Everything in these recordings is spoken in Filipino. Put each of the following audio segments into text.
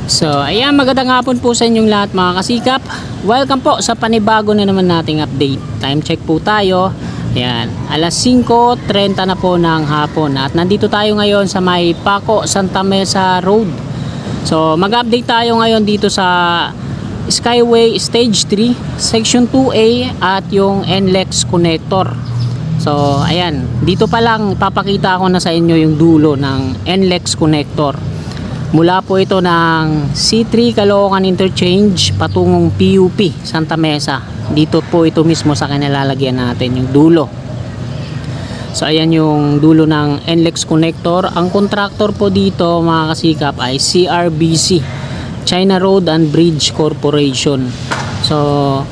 So, ayan, magandang hapon po sa inyong lahat mga kasikap. Welcome po sa panibago na naman nating update. Time check po tayo. Ayan, alas 5:30 na po ng hapon. At nandito tayo ngayon sa may Paco, Santa Mesa Road. So, mag-update tayo ngayon dito sa Skyway Stage 3, Section 2A at yung NLEX Connector. So, ayan, dito pa lang papakita ko na sa inyo yung dulo ng NLEX Connector. Mula po ito ng C3 Caloocan Interchange patungong PUP Santa Mesa. Dito po ito mismo sa kinalalagyan natin yung dulo. So ayan yung dulo ng NLEX Connector. Ang contractor po dito mga kasikap ay CRBC, China Road and Bridge Corporation. So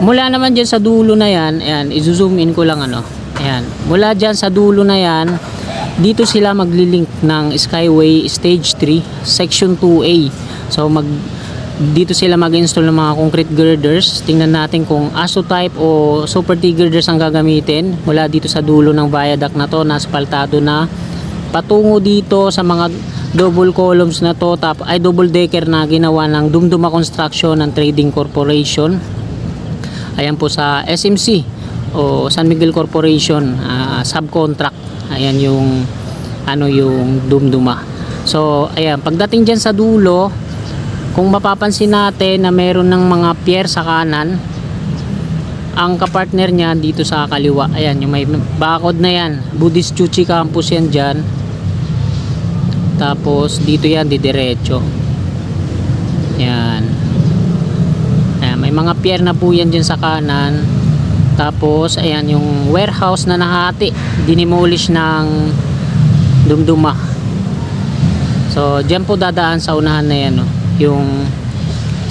mula naman dyan sa dulo na yan, ayan, i-zoom in ko lang ano. Ayan, mula dyan sa dulo na yan, dito sila maglilink ng Skyway Stage 3 Section 2A. So dito sila mag-install ng mga concrete girders. Tingnan natin kung ASO type o Super T girders ang gagamitin. Mula dito sa dulo ng viaduct na to, na aspaltado na, patungo dito sa mga double columns na to, ay double decker na ginawa ng Dumduma Construction and Trading Corporation. Ayan po sa SMC o San Miguel Corporation, subcontract. Ayan yung yung Dumduma. So ayan, pagdating dyan sa dulo, kung mapapansin natin na meron ng mga pier sa kanan, ang kapartner niya dito sa kaliwa. Ayan, yung may bakod na yan, Buddhist Chuchi Campus yan dyan. Tapos dito yan didiretso. Ayan. Ayan, may mga pier na po yan dyan sa kanan. Tapos ayan yung warehouse na nahati, dinimolish ng Dumduma. So dyan po dadaan sa unahan na yan, yung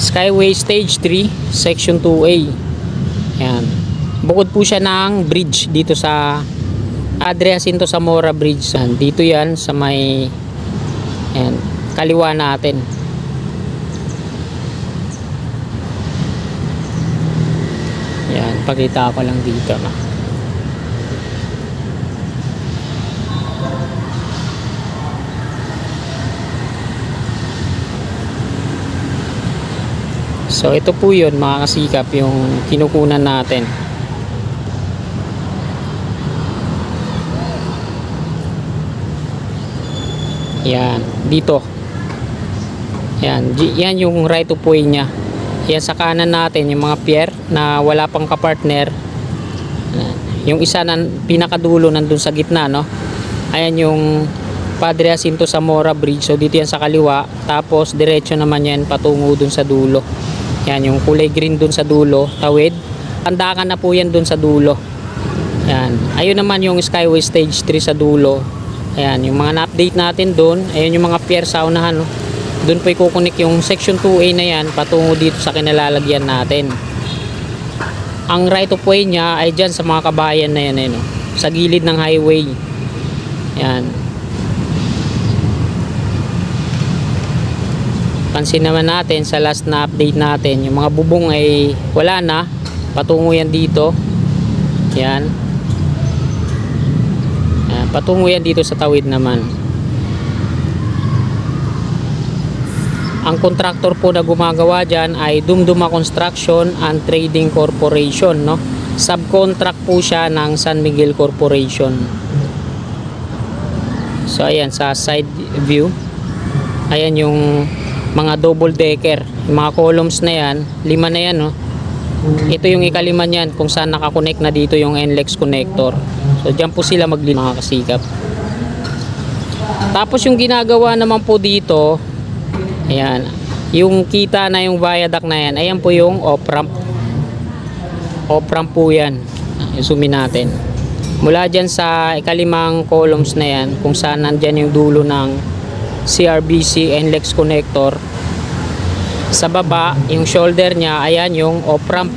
Skyway Stage 3 Section 2A. Ayan, bukod po siya ng bridge dito sa Andrea Jacinto Zamora Bridge. Ayan, dito yan sa may kaliwa natin. Yan, pakita ko lang dito na. So ito po yun mga kasikap, yung kinukunan natin. Yan, dito. Yan, yan yung right of way nya. Yan sa kanan natin yung mga pier na wala pang kapartner. Yung isa na pinakadulo nandun sa gitna, no? Ayan yung Padre Jacinto Zamora Bridge. So dito yan sa kaliwa. Tapos diretso naman yan patungo dun sa dulo. Yan yung kulay green dun sa dulo, tawid. Pandakan na po yan dun sa dulo. Yan. Ayun naman yung Skyway Stage 3 sa dulo. Ayan yung mga na-update natin dun. Ayun yung mga pier sa unahan, no? Doon po ikukunik yung Section 2A na yan patungo dito sa kinalalagyan natin. Ang right of way nya ay dyan sa mga kabayan na yan, no? Sa gilid ng highway. Yan. Pansin naman natin sa last na update natin, yung mga bubong ay wala na, patungo yan dito. Yan. Yan, patungo yan dito sa tawid naman. Ang contractor po na gumagawa dyan ay Dumduma Construction and Trading Corporation, no? Subcontract po siya ng San Miguel Corporation. So ayan sa side view, ayan yung mga double decker, yung mga columns na yan, 5 na yan, no? Ito yung ikalima niyan kung saan nakakonect na dito yung NLEX Connector. So dyan po sila mga kasikap. Tapos yung ginagawa naman po dito, ayan, yung kita na yung viaduct na yan, ayan po yung off-ramp. Off-ramp po yan. Zoomin natin. Mula dyan sa ikalimang columns na yan, kung saan nandyan yung dulo ng CRBC NLEX Connector, sa baba, yung shoulder nya, ayan yung off-ramp.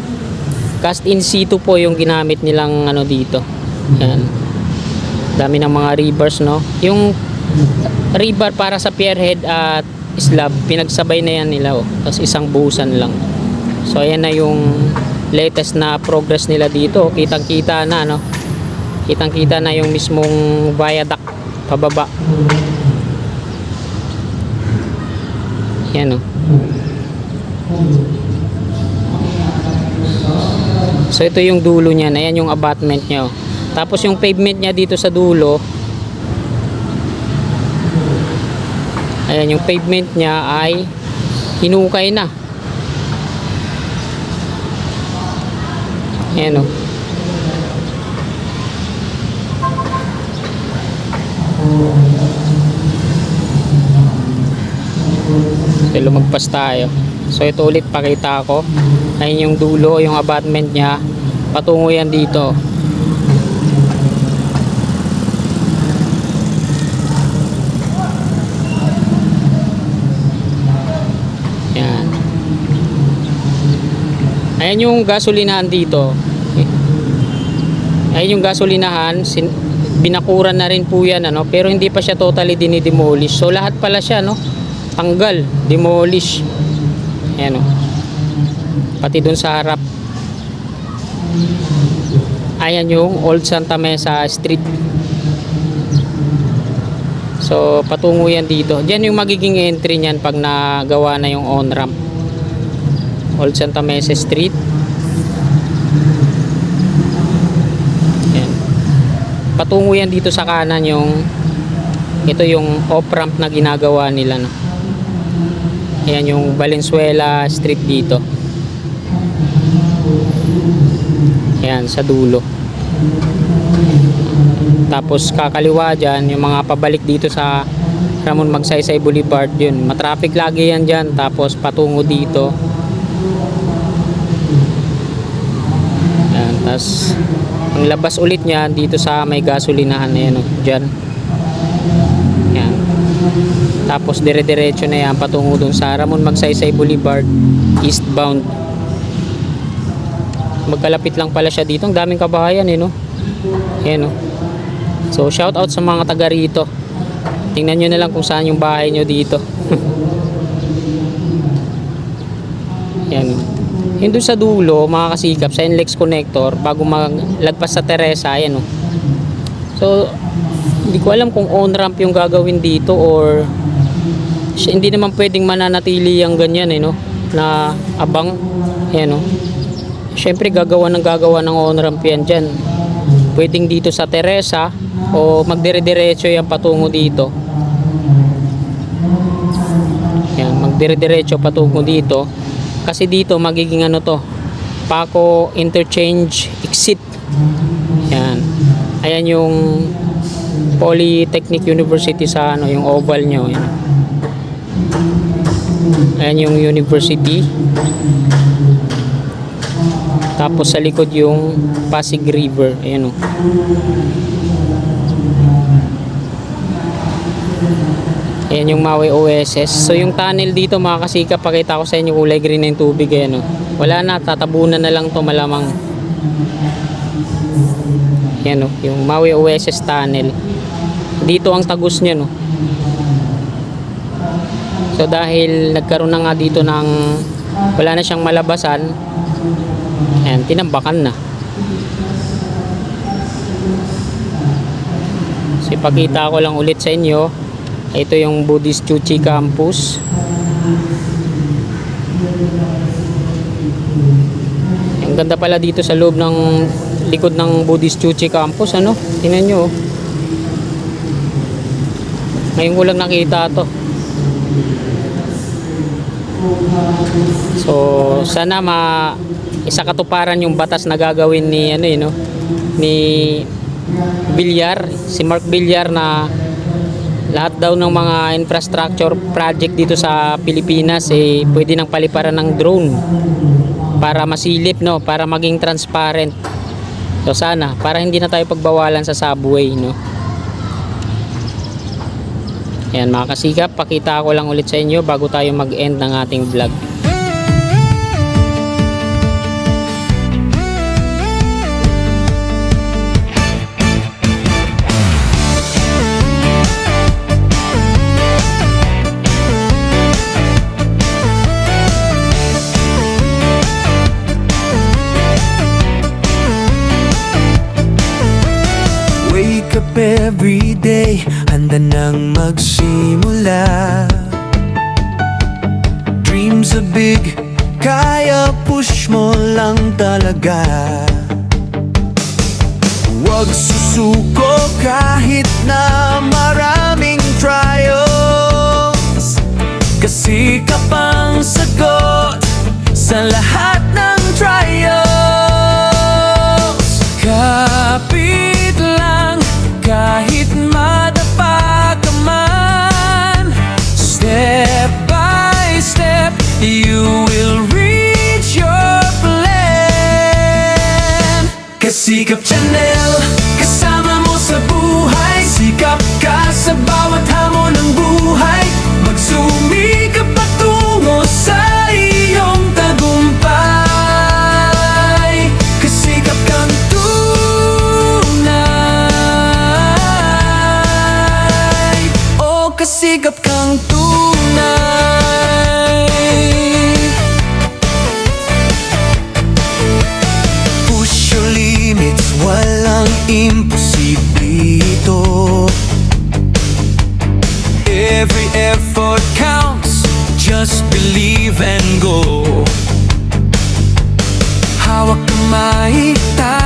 Cast in situ po yung ginamit nilang dito. Ayan. Dami ng mga rebars, no? Yung rebar para sa pierhead at slab, pinagsabay na yan nila, tapos isang buhusan lang. So ayan na yung latest na progress nila dito. Kitang kita na, no? Kitang kita na yung mismong viaduct pababa. Yan, oh. So ito yung dulo niya, ayan yung abutment niya. Tapos yung pavement niya dito sa dulo, ayan yung pavement niya ay hinukay na. Ayan o. So lumagpas tayo. So ito ulit pakita ko. Ayun yung dulo, yung abutment niya. Patungo yan dito. Yan. Ayan yung gasolinahan dito. Ayan yung gasolinahan. Binakuran na rin po yan, ano? Pero hindi pa siya totally dinidemolish. So lahat pala siya, no? Tanggal, demolish. Ayan o. Pati dun sa harap. Ayan yung Old Santa Mesa Street. So patungo yan dito. Diyan yung magiging entry niyan pag nagawa na yung on-ramp. Old Santa Mesa Street. Ayan. Patungo yan dito sa kanan yung ito yung off-ramp na ginagawa nila, no? Ayan yung Valenzuela Street dito. Ayan sa dulo. Tapos kakaliwa dyan yung mga pabalik dito sa Ramon Magsaysay Boulevard, yun matraffic lagi yan dyan. Tapos patungo dito. Ayan, tapos ang labas ulit niyan dito sa may gasolinahan na yan, dyan. Ayan. Tapos dire-diretso na yan patungo dun sa Ramon Magsaysay Boulevard eastbound. Magkalapit lang pala siya dito. Ang daming kabahayan, no? Ayan, no? So shout out sa mga taga rito. Tingnan nyo na lang kung saan yung bahay nyo dito. Ayan. Yung dun sa dulo, mga kasikap, sa NLEX connector, bago maglagpas sa Teresa, ayan, no? So hindi ko alam kung on-ramp yung gagawin dito or hindi naman pwedeng mananatili yung ganyan, no? Na abang. Ayan, no? Siyempre gagawa ng on-ramp yan dyan. Pwedeng dito sa Teresa o magdire-diretso yan patungo dito. Yan, magdire-diretso patungo dito. Kasi dito magiging ano to, Paco Interchange Exit. Yan. Ayan yung Polytechnic University sa ano, yung oval nyo. Yan. Ayan yung university. Tapos sa likod yung Pasig River. Ayan o. Ayan yung Maui OSS. So yung tunnel dito mga kasikap, pakita ko sa inyo kulay green na yung tubig. Ayan o. Wala na, tatabunan na lang to malamang. Ayan o, yung Maui OSS tunnel. Dito ang tagus niya, no. So dahil nagkaroon na nga dito ng wala na siyang malabasan, ayan, tinambakan na. So ipakita ko lang ulit sa inyo. Ito yung Buddhist Chuchi Campus. Ang ganda pala dito sa loob ng likod ng Buddhist Chuchi Campus, ano? Tingnan nyo. Ngayon ko lang nakita to. So sana isa katuparan yung batas na gagawin ni ano, ni Villar, si Mark Villar, na lahat daw ng mga infrastructure project dito sa Pilipinas pwede nang paliparan ng drone para masilip, no, para maging transparent. So sana para hindi na tayo pagbawalan sa subway, no. Ayan mga kasikap, pakita ko lang ulit sa inyo bago tayo mag-end ng ating vlog. Wake up every day, handa nang magsimula. kaya push mo lang talaga. Huwag susuko kahit na maraming trials, kasi kapang sagot sa lahat ng trials. Kapit lang kahit madapa ka man, step by step you will reach your plan. Kasikap Channel, kasama mo sa buhay. Sikap ka sa bawat hamon ng buhay. Magsumikap patungo sa iyong tagumpay. Kasikap kang tunay. Oh, kasikap kang tunay. Push your limits, walang imposible ito. Every effort counts, just believe and go. Hawak kamay tayo.